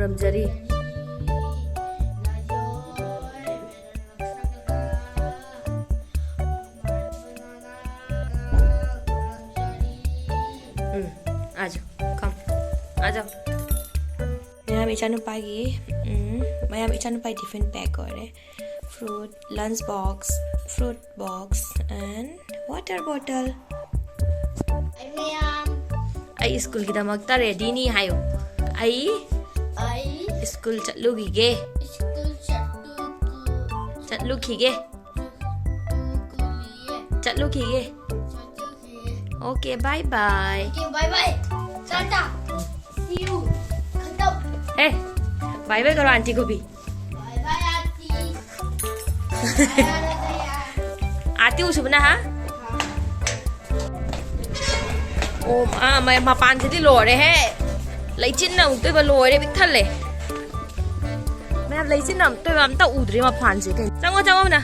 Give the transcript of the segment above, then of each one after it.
खुरमजरी आ जाओ कम आ जाओ ma'am इचानुपागी ma'am इचानुपाई tiffin pack करे fruit lunch box fruit box and water bottle ai school ki damakta ready ni hayo ai school chatlugige chatlugige okay bye bye Tata see you khatam hey bye bye karo aunty ko bhi bye bye aunty आती हूँ शुभना हाँ ओ मैं मपान से लोरे है लेचिन ना उठते बा लोरे बिथल ले मैं अब लेचिन ना उठते बा तो उधरी मपान से कहीं चंगो ना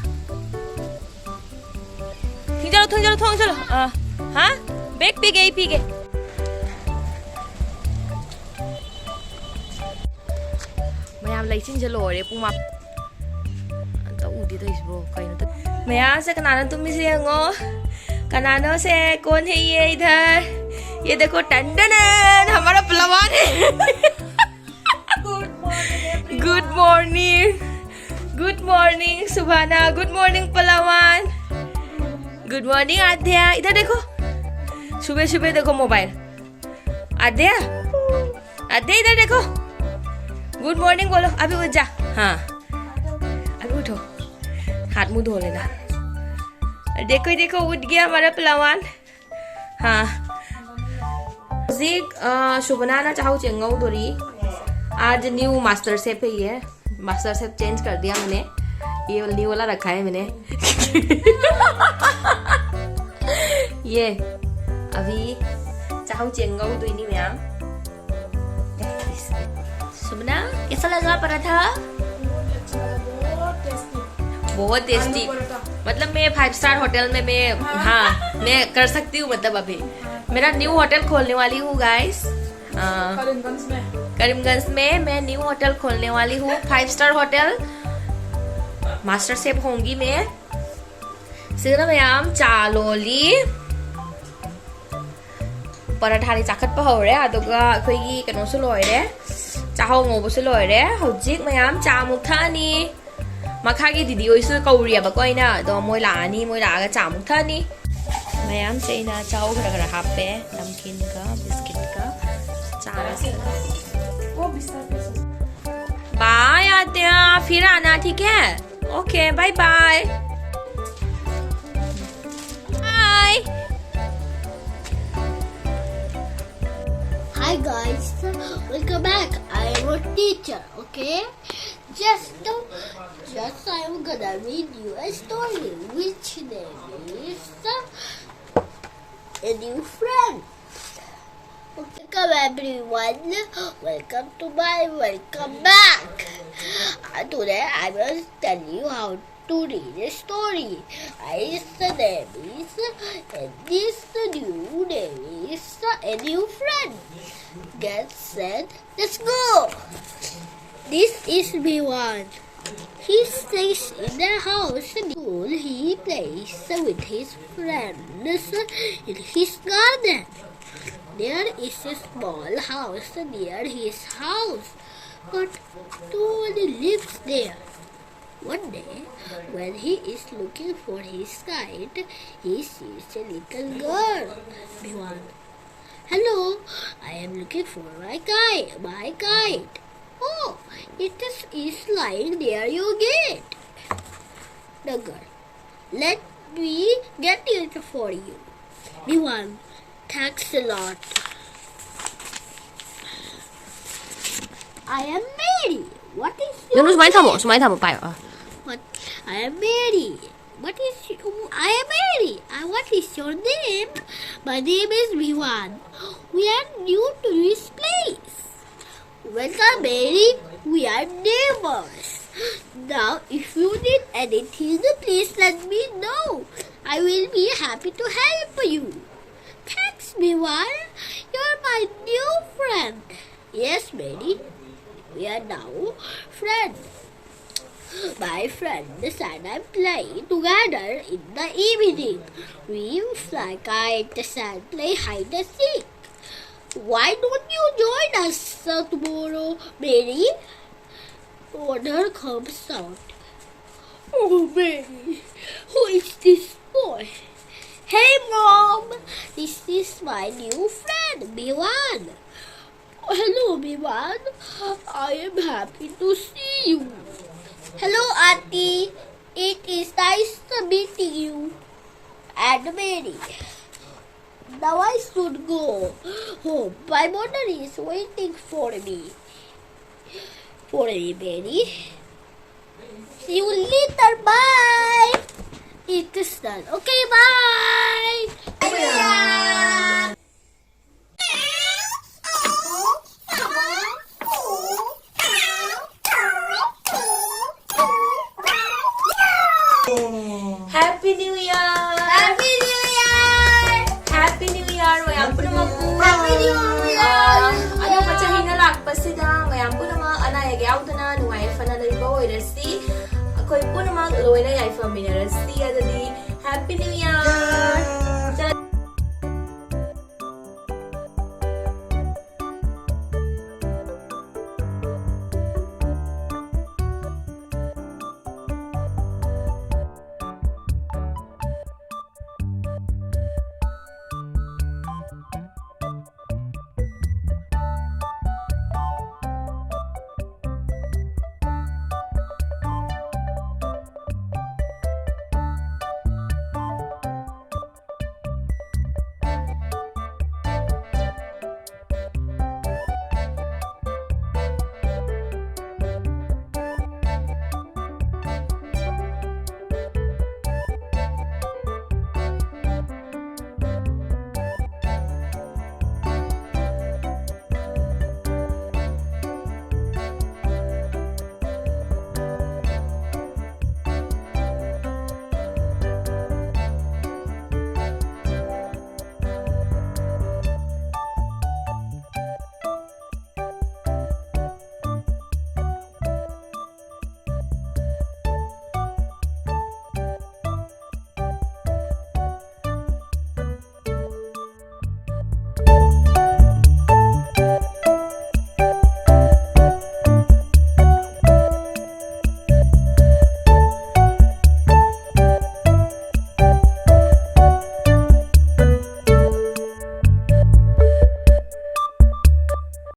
ठीक चलो हाँ बैग पी गए मैं अब लेचिन से लोरे पुमा तो उधरी तो इसबो कहीं ना तो मैं से कनाना तुम भी से यंगो कनानो से कौन है ये इधर ये देखो टंडन हमारा पलवान है good morning Subhana good morning पलवान good morning आद्या इधर देखो सुबह देखो मोबाइल आद्या इधर देखो गुड मॉर्निंग बोलो अभी उठ जा हाँ अभी उठो हाथ मुंह धो लेना देखो उठ गया हमारा पलवान हाँ शुभना ना चाहूँ चेंगाऊ दोरी आज न्यू मास्टर शेफ है ये मास्टर शेफ चेंज कर दिया मैंने ये न्यू वाला रखा है मैंने ये अभी चाहूँ चेंगाऊ दोरी नहीं मैम शुभना कैसा लगा पराठा बहुत टेस्टी मतलब मैं 5 स्टार होटल में मैं कर सकती हूँ मतलब अभी मेरा न्यू होटल खोलने वाली हूँ गाइस करीमगंज में मैं न्यू होटल खोलने वाली हूँ 5 स्टार होटल मास्टर शेफ होंगी मैं सिर्फ ma'am चालोली पराठारी चाखत pa hore aduga akhoi kano su loire chahau ngobo su loire hojik ma'am cha muk thani मखागी दीदी ओइसु कौरिया बकोइना दो मोय लानी मोय लागा चामुक थानी मैम चेना चाउ खरा हापे नमकीन का बिस्किट का चारा से वो बिस्किट बाय आते हैं फिर आना ठीक है okay bye bye bye Hi guys, welcome back. I am a teacher, okay? Just I am gonna read you a story which name is a new friend. Welcome everyone. Welcome back. Today I will tell you how to read a story. The name is a new friend. Get set, let's go. This is B1. He stays in the house. In school, he plays with his friends in his garden. There is a small house near his house, but nobody lives there. One day, when he is looking for his kite, he sees a little girl. B1. Hello, I am looking for my kite. Oh, it is lying near your gate. The girl, let me get it for you. B1, thanks a lot. I am Mary. What is your name? What? I am Mary. What is I am Mary. What is your name? My name is B1. We are new to this place. Welcome, Mary. We are neighbors. Now, if you need anything, please let me know. I will be happy to help you. Thanks, B1. You're my new friend. Yes, Mary. We are now friends. My friends and I play together in the evening. We fly kites and play hide and seek. Why don't you join us tomorrow, Mary? Order comes out. Oh, Mary, who is this boy? Hey, Mom, this is my new friend, Miwan. Oh, hello, Miwan. I am happy to see you. Hello, Auntie. It is nice to meeting you. And Mary. Now I should go home. My mother is waiting for me. Mary. See you later. Bye. It is done. Okay, bye. Bye. Happy New Year! Happy New Year! Happy New Year! Mayam po naman po. Happy New Year! Ano pa siya hinalagpasida? Mayam po naman anayagayaw na nungay fanalaliba o irasti. Ako'y po naman uloy na yay familiarasti. Adadi, Happy New Year!